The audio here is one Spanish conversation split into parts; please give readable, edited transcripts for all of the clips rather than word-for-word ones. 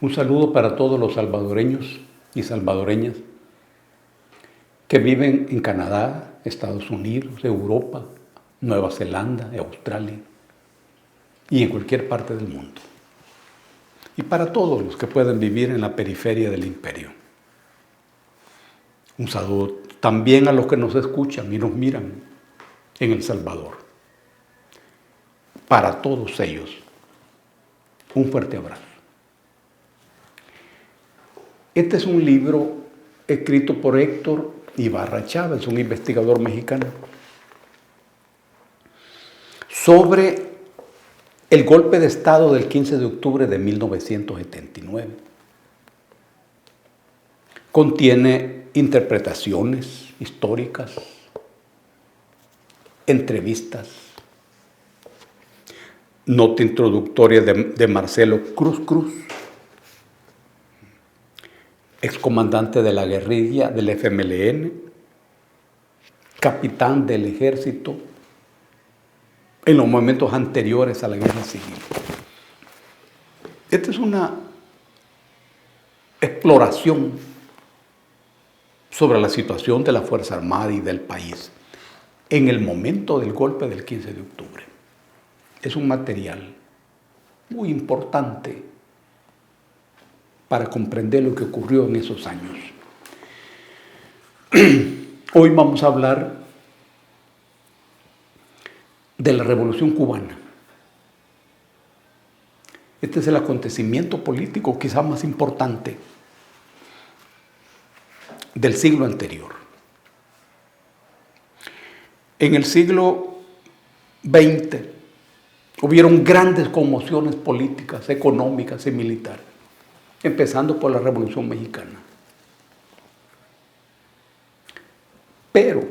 Un saludo para todos los salvadoreños y salvadoreñas que viven en Canadá, Estados Unidos, Europa, Nueva Zelanda, Australia y en cualquier parte del mundo. Y para todos los que pueden vivir en la periferia del imperio. Un saludo también a los que nos escuchan y nos miran en El Salvador. Para todos ellos, un fuerte abrazo. Este es un libro escrito por Héctor Ibarra Chávez, un investigador mexicano, sobre el golpe de Estado del 15 de octubre de 1979. Contiene interpretaciones históricas, entrevistas, nota introductoria de Marcelo Cruz Cruz, excomandante de la guerrilla del FMLN, capitán del ejército en los momentos anteriores a la guerra civil. Esta es una exploración sobre la situación de la Fuerza Armada y del país en el momento del golpe del 15 de octubre. Es un material muy importante para comprender lo que ocurrió en esos años. Hoy vamos a hablar de la Revolución Cubana. Este es el acontecimiento político quizás más importante del siglo anterior. En el siglo XX hubieron grandes conmociones políticas, económicas y militares, empezando por la Revolución Mexicana. Pero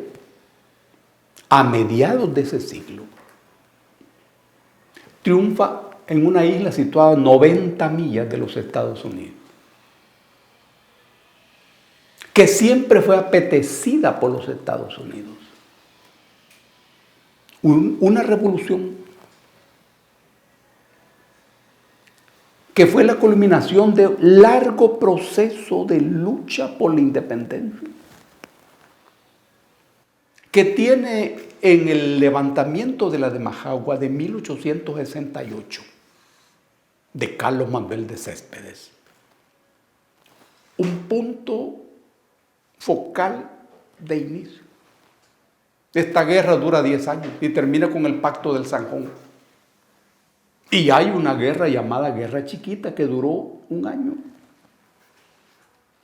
a mediados de ese siglo triunfa en una isla situada a 90 millas de los Estados Unidos, que siempre fue apetecida por los Estados Unidos. Una revolución que fue la culminación de un largo proceso de lucha por la independencia, que tiene en el levantamiento de la de Majagua de 1868, de Carlos Manuel de Céspedes, un punto focal de inicio. Esta guerra dura 10 años y termina con el Pacto del Zanjón. Y hay una guerra llamada Guerra Chiquita que duró 1 año,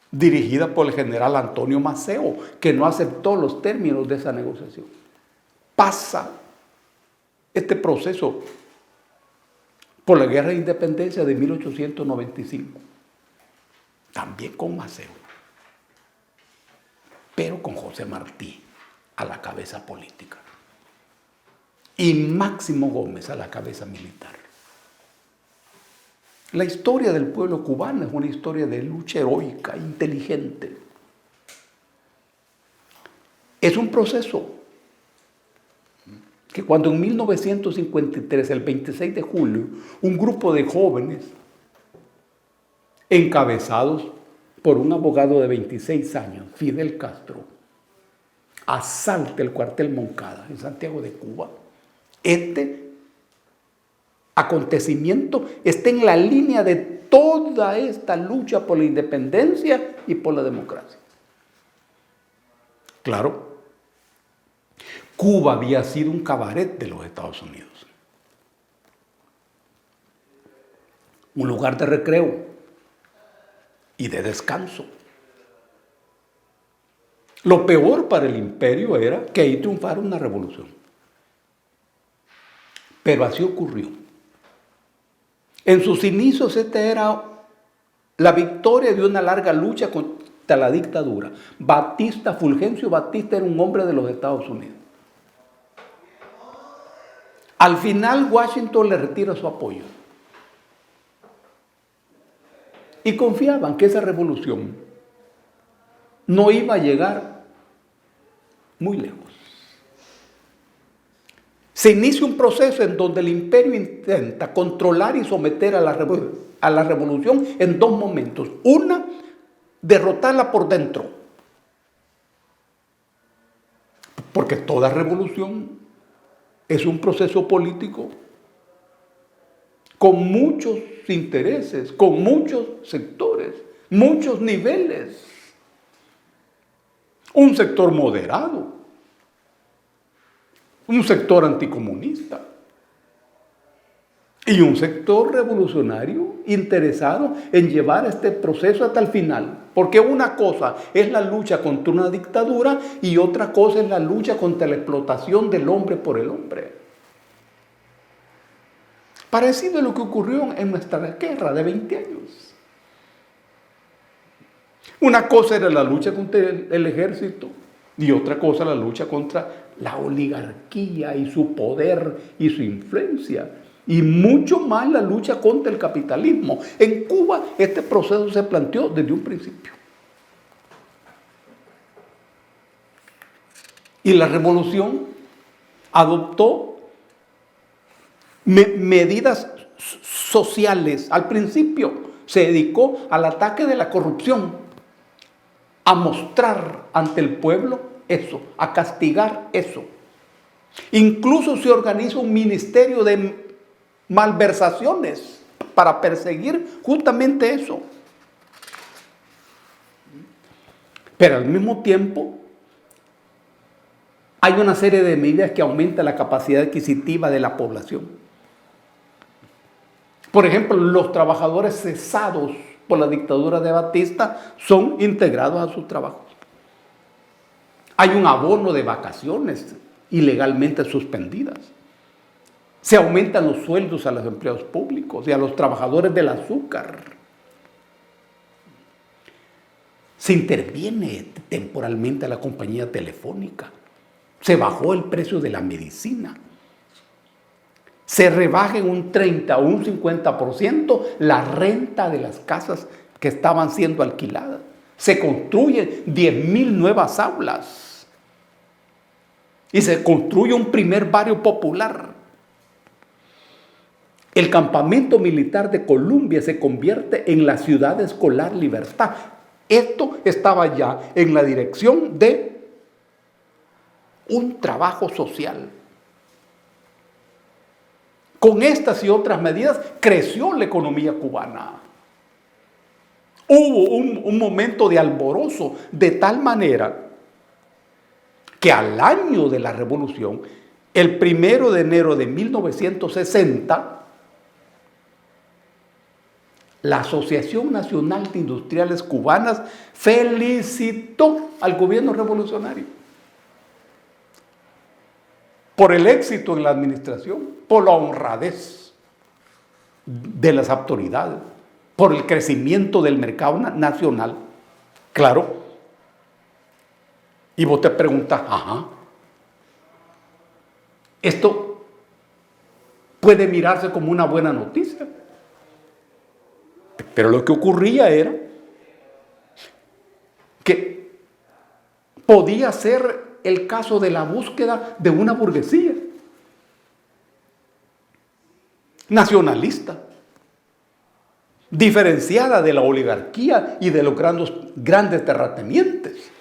dirigida por el general Antonio Maceo, que no aceptó los términos de esa negociación. Pasa este proceso por la Guerra de Independencia de 1895, también con Maceo, pero con José Martí a la cabeza política y Máximo Gómez a la cabeza militar. La historia del pueblo cubano es una historia de lucha heroica, inteligente. Es un proceso que cuando en 1953, el 26 de julio, un grupo de jóvenes encabezados por un abogado de 26 años, Fidel Castro, asalta el cuartel Moncada en Santiago de Cuba. Este acontecimiento está en la línea de toda esta lucha por la independencia y por la democracia. Claro, Cuba había sido un cabaret de los Estados Unidos, un lugar de recreo y de descanso. Lo peor para el imperio era que ahí triunfara una revolución. Pero así ocurrió. En sus inicios esta era la victoria de una larga lucha contra la dictadura. Fulgencio Batista era un hombre de los Estados Unidos. Al final Washington le retira su apoyo. Y confiaban que esa revolución no iba a llegar muy lejos. se inicia un proceso en donde el imperio intenta controlar y someter a la revolución en dos momentos. Una, derrotarla por dentro. Porque toda revolución es un proceso político con muchos intereses, con muchos sectores, muchos niveles. Un sector moderado, un sector anticomunista y un sector revolucionario interesado en llevar este proceso hasta el final. Porque una cosa es la lucha contra una dictadura y otra cosa es la lucha contra la explotación del hombre por el hombre. Parecido a lo que ocurrió en nuestra guerra de 20 años. Una cosa era la lucha contra el ejército y otra cosa la lucha contra la oligarquía y su poder y su influencia. Y mucho más la lucha contra el capitalismo. En Cuba este proceso se planteó desde un principio. Y la revolución adoptó medidas sociales. Al principio se dedicó al ataque de la corrupción, a mostrar ante el pueblo eso, a castigar eso. Incluso se organiza un ministerio de malversaciones para perseguir justamente eso. Pero al mismo tiempo hay una serie de medidas que aumentan la capacidad adquisitiva de la población. Por ejemplo, los trabajadores cesados por la dictadura de Batista son integrados a sus trabajos. Hay un abono de vacaciones ilegalmente suspendidas. Se aumentan los sueldos a los empleados públicos y a los trabajadores del azúcar. Se interviene temporalmente a la compañía telefónica. Se bajó el precio de la medicina. Se rebaja en un 30 o un 50% la renta de las casas que estaban siendo alquiladas. Se construyen 10,000 nuevas aulas. Y se construye un primer barrio popular. El campamento militar de Colombia se convierte en la ciudad escolar Libertad. Esto estaba ya en la dirección de un trabajo social. Con estas y otras medidas creció la economía cubana. Hubo un momento de alborozo de tal manera que al año de la revolución, el 1 de enero de 1960, la Asociación Nacional de Industriales Cubanas felicitó al gobierno revolucionario por el éxito en la administración, por la honradez de las autoridades, por el crecimiento del mercado nacional. Claro. Y vos te preguntas, ¿esto puede mirarse como una buena noticia? Pero lo que ocurría era que podía ser el caso de la búsqueda de una burguesía nacionalista, diferenciada de la oligarquía y de los grandes terratenientes.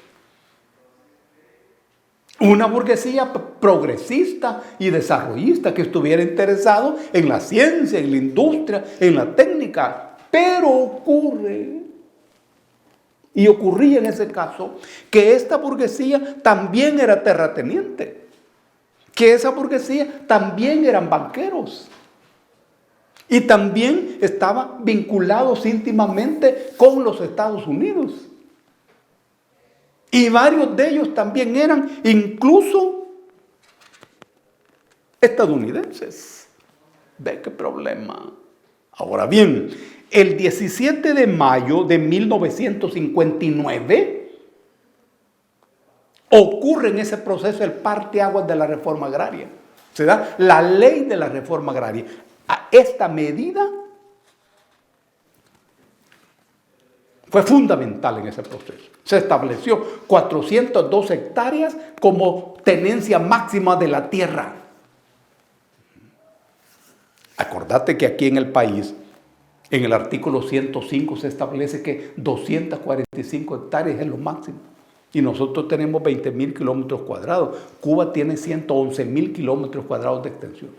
Una burguesía progresista y desarrollista que estuviera interesado en la ciencia, en la industria, en la técnica. Pero ocurre, y ocurría en ese caso, que esta burguesía también era terrateniente, que esa burguesía también eran banqueros y también estaban vinculados íntimamente con los Estados Unidos. Y varios de ellos también eran incluso estadounidenses. ¿Ve qué problema? Ahora bien, el 17 de mayo de 1959 ocurre en ese proceso el parteaguas de la reforma agraria. Se da la ley de la reforma agraria. Esta medida fue fundamental en ese proceso. Se estableció 402 hectáreas como tenencia máxima de la tierra. Acordate que aquí en el país, en el artículo 105 se establece que 245 hectáreas es lo máximo. Y nosotros tenemos 20.000 kilómetros cuadrados. Cuba tiene 111.000 kilómetros cuadrados de extensión.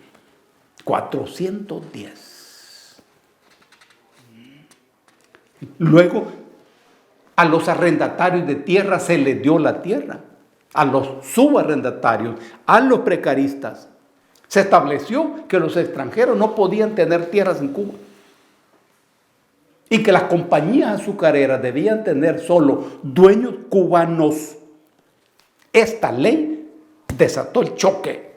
410. Luego, a los arrendatarios de tierra se les dio la tierra. A los subarrendatarios, a los precaristas. Se estableció que los extranjeros no podían tener tierras en Cuba. Y que las compañías azucareras debían tener solo dueños cubanos. Esta ley desató el choque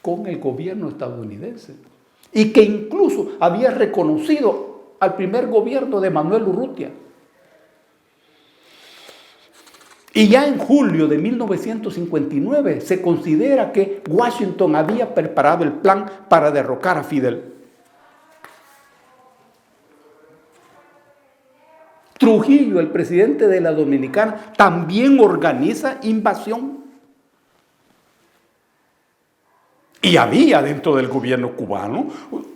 con el gobierno estadounidense. Y que incluso había reconocido al primer gobierno de Manuel Urrutia. Y ya en julio de 1959 se considera que Washington había preparado el plan para derrocar a Fidel. Trujillo, el presidente de la Dominicana, también organiza invasión. Y había dentro del gobierno cubano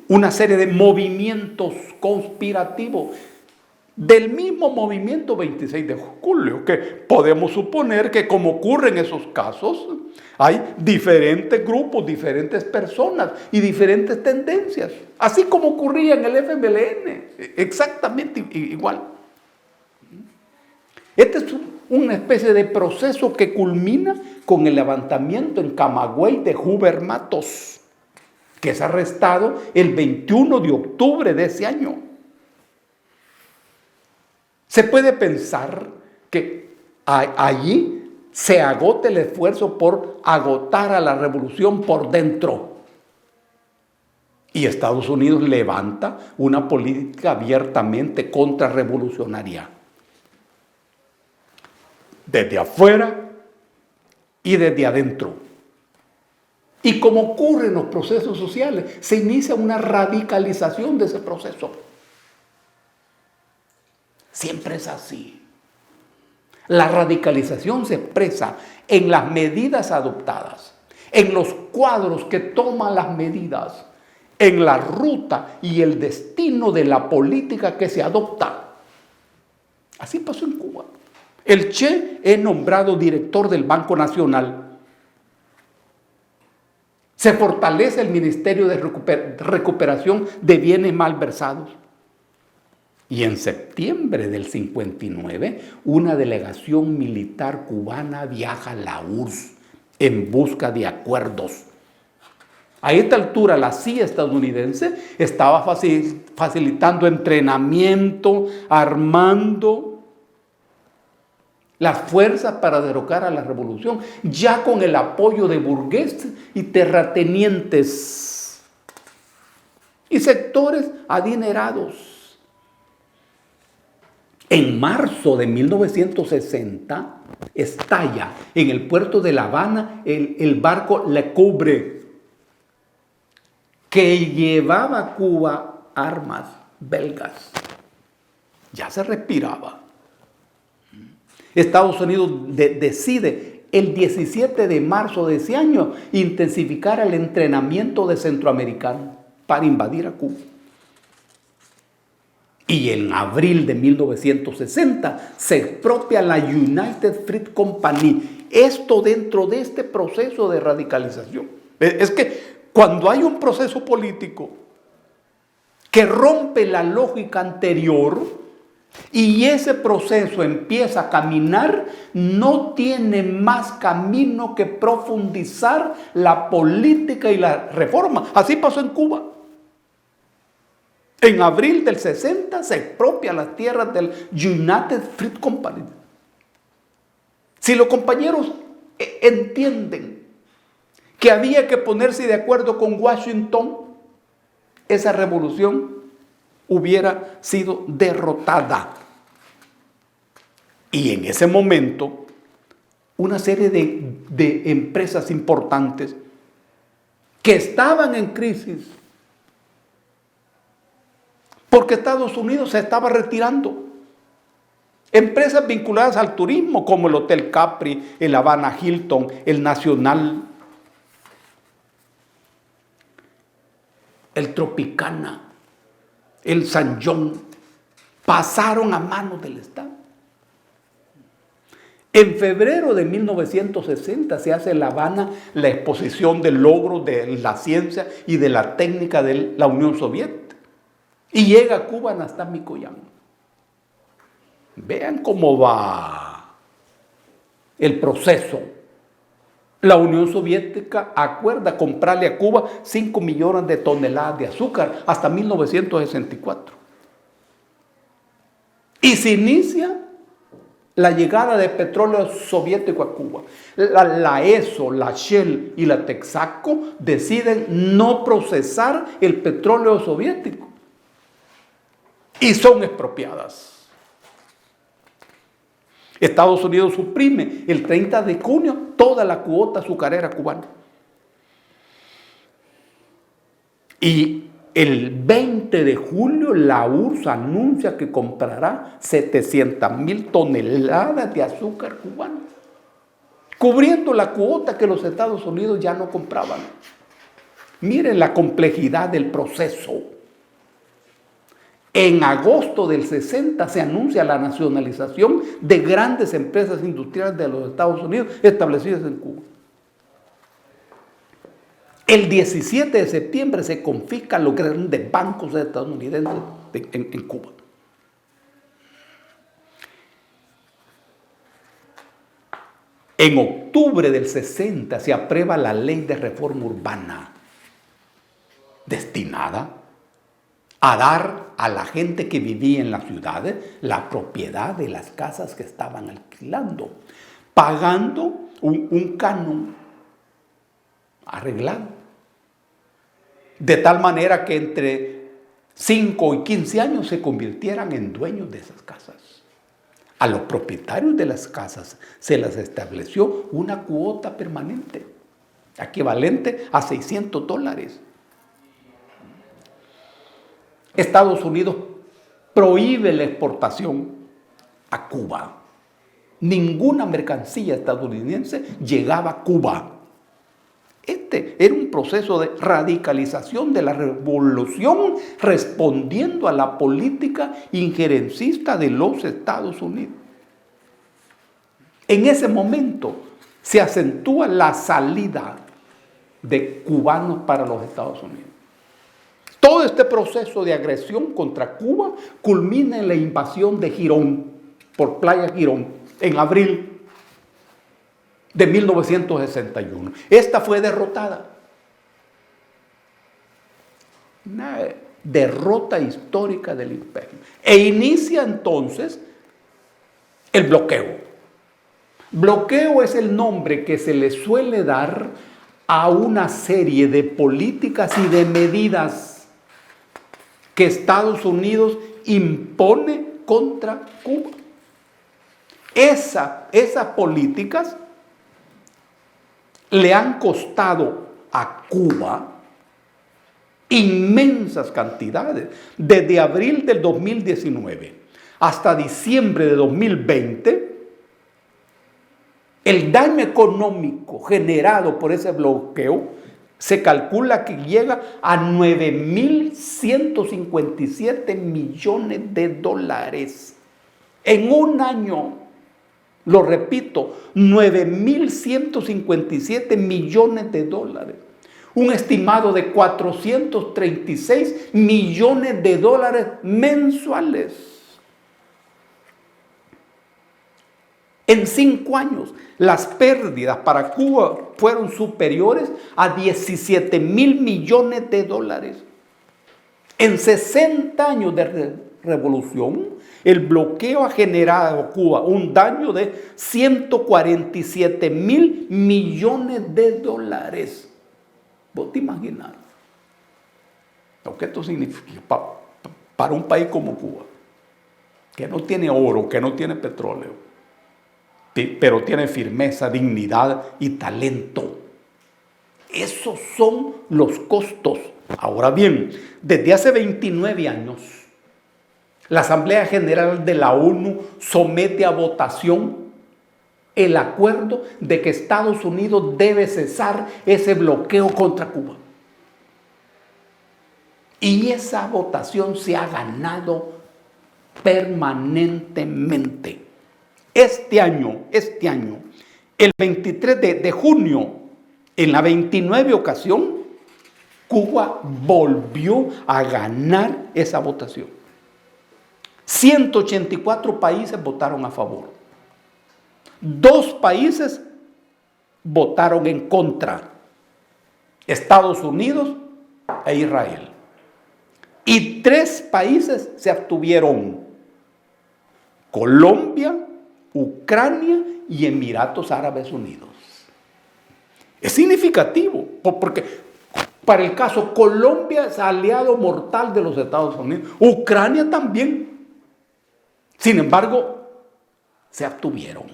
una serie de movimientos conspirativos. Del mismo movimiento 26 de julio, que podemos suponer que como ocurre en esos casos, hay diferentes grupos, diferentes personas y diferentes tendencias. Así como ocurría en el FMLN, exactamente igual. Este es una especie de proceso que culmina con el levantamiento en Camagüey de Huber Matos, que es arrestado el 21 de octubre de ese año. Se puede pensar que allí se agote el esfuerzo por agotar a la revolución por dentro. Y Estados Unidos levanta una política abiertamente contrarrevolucionaria. Desde afuera y desde adentro. Y como ocurre en los procesos sociales, se inicia una radicalización de ese proceso. Siempre es así. La radicalización se expresa en las medidas adoptadas, en los cuadros que toman las medidas, en la ruta y el destino de la política que se adopta. Así pasó en Cuba. El Che es nombrado director del Banco Nacional. Se fortalece el Ministerio de Recuperación de Bienes Malversados. Y en septiembre del 59, una delegación militar cubana viaja a la URSS en busca de acuerdos. A esta altura, la CIA estadounidense estaba facilitando entrenamiento, armando las fuerzas para derrocar a la revolución, ya con el apoyo de burgueses y terratenientes y sectores adinerados. En marzo de 1960 estalla en el puerto de La Habana el barco Le Coubre, que llevaba a Cuba armas belgas. Ya se respiraba. Estados Unidos decide el 17 de marzo de ese año intensificar el entrenamiento de centroamericanos para invadir a Cuba. Y en abril de 1960 se expropia la United Fruit Company. Esto dentro de este proceso de radicalización. Es que cuando hay un proceso político que rompe la lógica anterior y ese proceso empieza a caminar, no tiene más camino que profundizar la política y la reforma. Así pasó en Cuba. En abril del 60 se expropia las tierras del United Fruit Company. Si los compañeros entienden que había que ponerse de acuerdo con Washington, esa revolución hubiera sido derrotada. Y en ese momento, una serie de empresas importantes que estaban en crisis, porque Estados Unidos se estaba retirando. Empresas vinculadas al turismo, como el Hotel Capri, el Havana Hilton, el Nacional. el Tropicana, el San John, pasaron a manos del Estado. En febrero de 1960 se hace en La Habana la exposición de logros de la ciencia y de la técnica de la Unión Soviética. Y llega a Cuba Anastas Mikoyan. Vean cómo va el proceso. La Unión Soviética acuerda comprarle a Cuba 5 millones de toneladas de azúcar hasta 1964. Y se inicia la llegada de petróleo soviético a Cuba. La ESO, la Shell y la Texaco deciden no procesar el petróleo soviético y son expropiadas. Estados Unidos suprime el 30 de junio toda la cuota azucarera cubana. Y el 20 de julio la URSS anuncia que comprará 700,000 toneladas de azúcar cubano, cubriendo la cuota que los Estados Unidos ya no compraban. Miren la complejidad del proceso. En agosto del 60 se anuncia la nacionalización de grandes empresas industriales de los Estados Unidos establecidas en Cuba. El 17 de septiembre se confiscan los grandes bancos estadounidenses en Cuba. En octubre del 60 se aprueba la ley de reforma urbana, destinada a dar a la gente que vivía en las ciudades la propiedad de las casas que estaban alquilando, pagando un canon arreglado. De tal manera que entre 5 y 15 años se convirtieran en dueños de esas casas. A los propietarios de las casas se les estableció una cuota permanente, equivalente a $600. Estados Unidos prohíbe la exportación a Cuba. Ninguna mercancía estadounidense llegaba a Cuba. Este era un proceso de radicalización de la revolución respondiendo a la política injerencista de los Estados Unidos. En ese momento se acentúa la salida de cubanos para los Estados Unidos. Todo este proceso de agresión contra Cuba culmina en la invasión de Girón, por Playa Girón, en abril de 1961. Esta fue derrotada. Una derrota histórica del imperio. E inicia entonces el bloqueo. Bloqueo es el nombre que se le suele dar a una serie de políticas y de medidas que Estados Unidos impone contra Cuba. Esas políticas le han costado a Cuba inmensas cantidades. Desde abril del 2019 hasta diciembre de 2020, el daño económico generado por ese bloqueo se calcula que llega a 9,157 millones de dólares. En un año, lo repito, 9,157 millones de dólares. Un estimado de 436 millones de dólares mensuales. En 5 años, las pérdidas para Cuba fueron superiores a 17,000 millones de dólares. En 60 años de revolución, el bloqueo ha generado a Cuba un daño de 147,000 millones de dólares. ¿Vos te imaginas lo que esto significa para un país como Cuba, que no tiene oro, que no tiene petróleo, pero tiene firmeza, dignidad y talento? Esos son los costos. Ahora bien, desde hace 29 años, la Asamblea General de la ONU somete a votación el acuerdo de que Estados Unidos debe cesar ese bloqueo contra Cuba. Y esa votación se ha ganado permanentemente. Este año, el 23 de junio, en la 29 ocasión, Cuba volvió a ganar esa votación. 184 países votaron a favor. 2 países votaron en contra: Estados Unidos e Israel. Y 3 países se abstuvieron: Colombia, Ucrania y Emiratos Árabes Unidos. Es significativo, porque para el caso Colombia es aliado mortal de los Estados Unidos, Ucrania también. Sin embargo, se abstuvieron.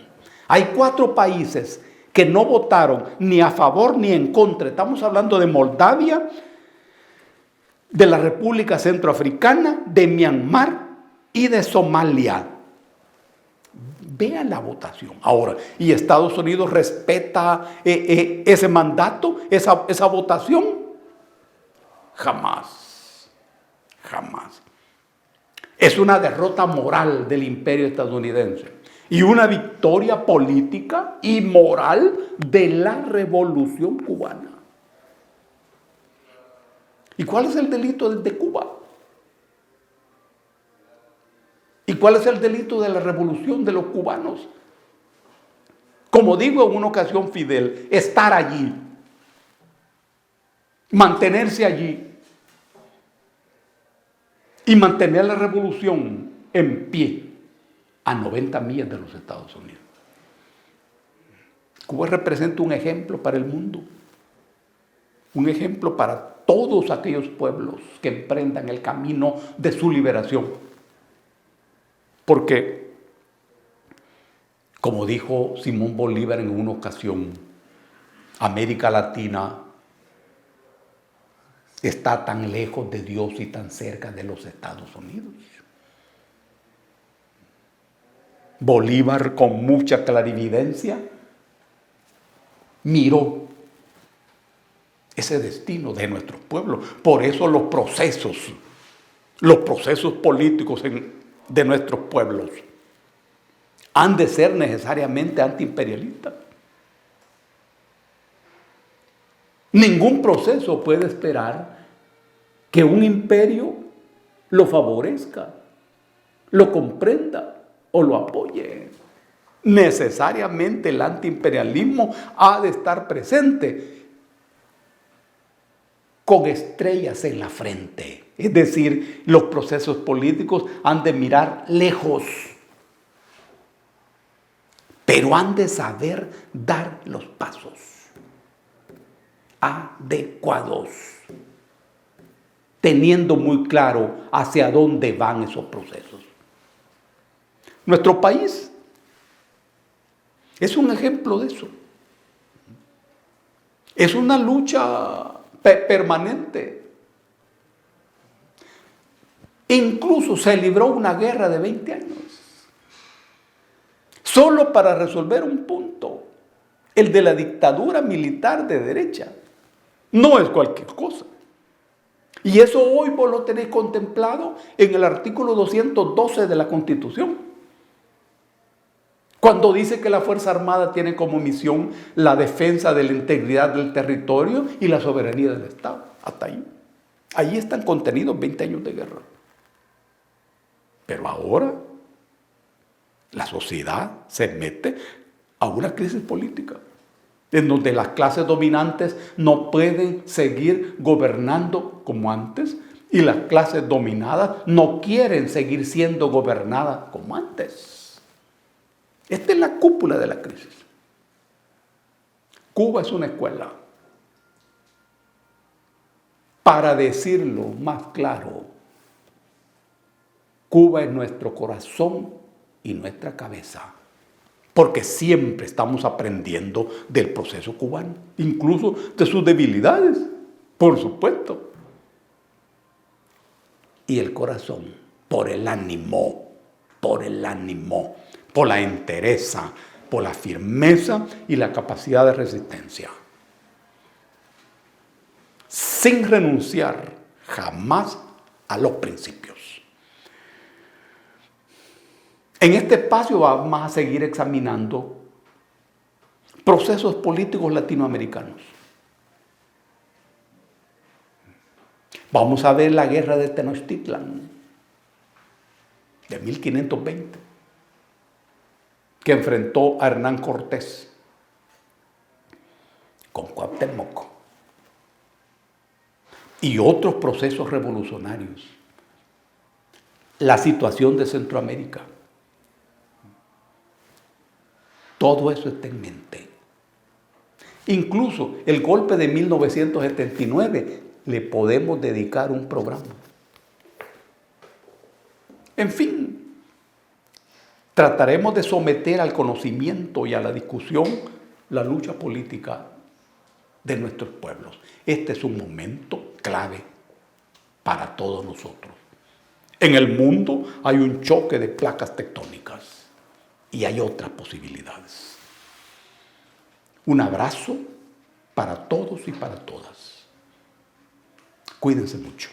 Hay 4 países que no votaron ni a favor ni en contra. Estamos hablando de Moldavia, de la República Centroafricana, de Myanmar y de Somalia. Vean la votación. Ahora, ¿y Estados Unidos respeta ese mandato, esa votación? Jamás. Jamás. Es una derrota moral del imperio estadounidense y una victoria política y moral de la revolución cubana. ¿Y cuál es el delito de Cuba? ¿Y cuál es el delito de la revolución de los cubanos? Como digo en una ocasión Fidel, estar allí, mantenerse allí y mantener la revolución en pie a 90 millas de los Estados Unidos. Cuba representa un ejemplo para el mundo, un ejemplo para todos aquellos pueblos que emprendan el camino de su liberación. Porque, como dijo Simón Bolívar en una ocasión, América Latina está tan lejos de Dios y tan cerca de los Estados Unidos. Bolívar, con mucha clarividencia, miró ese destino de nuestros pueblos. Por eso los procesos políticos de nuestros pueblos han de ser necesariamente antiimperialistas. Ningún proceso puede esperar que un imperio lo favorezca, lo comprenda o lo apoye. Necesariamente el antiimperialismo ha de estar presente con estrellas en la frente. Es decir, los procesos políticos han de mirar lejos, pero han de saber dar los pasos adecuados, teniendo muy claro hacia dónde van esos procesos. Nuestro país es un ejemplo de eso. Es una lucha permanente. Incluso se libró una guerra de 20 años, solo para resolver un punto, el de la dictadura militar de derecha. No es cualquier cosa. Y eso hoy vos lo tenéis contemplado en el artículo 212 de la Constitución, cuando dice que la Fuerza Armada tiene como misión la defensa de la integridad del territorio y la soberanía del Estado. Hasta ahí. Ahí están contenidos 20 años de guerra. Pero ahora la sociedad se mete a una crisis política, en donde las clases dominantes no pueden seguir gobernando como antes y las clases dominadas no quieren seguir siendo gobernadas como antes. Esta es la cúpula de la crisis. Cuba es una escuela. Para decirlo más claro, Cuba es nuestro corazón y nuestra cabeza. Porque siempre estamos aprendiendo del proceso cubano, incluso de sus debilidades, por supuesto. Y el corazón, por el ánimo, por la entereza, por la firmeza y la capacidad de resistencia. Sin renunciar jamás a los principios. En este espacio vamos a seguir examinando procesos políticos latinoamericanos. Vamos a ver la guerra de Tenochtitlan de 1520, que enfrentó a Hernán Cortés con Cuauhtémoc y otros procesos revolucionarios. La situación de Centroamérica. Todo eso está en mente. Incluso el golpe de 1979 le podemos dedicar un programa. En fin, trataremos de someter al conocimiento y a la discusión la lucha política de nuestros pueblos. Este es un momento clave para todos nosotros. En el mundo hay un choque de placas tectónicas y hay otras posibilidades. Un abrazo para todos y para todas. Cuídense mucho.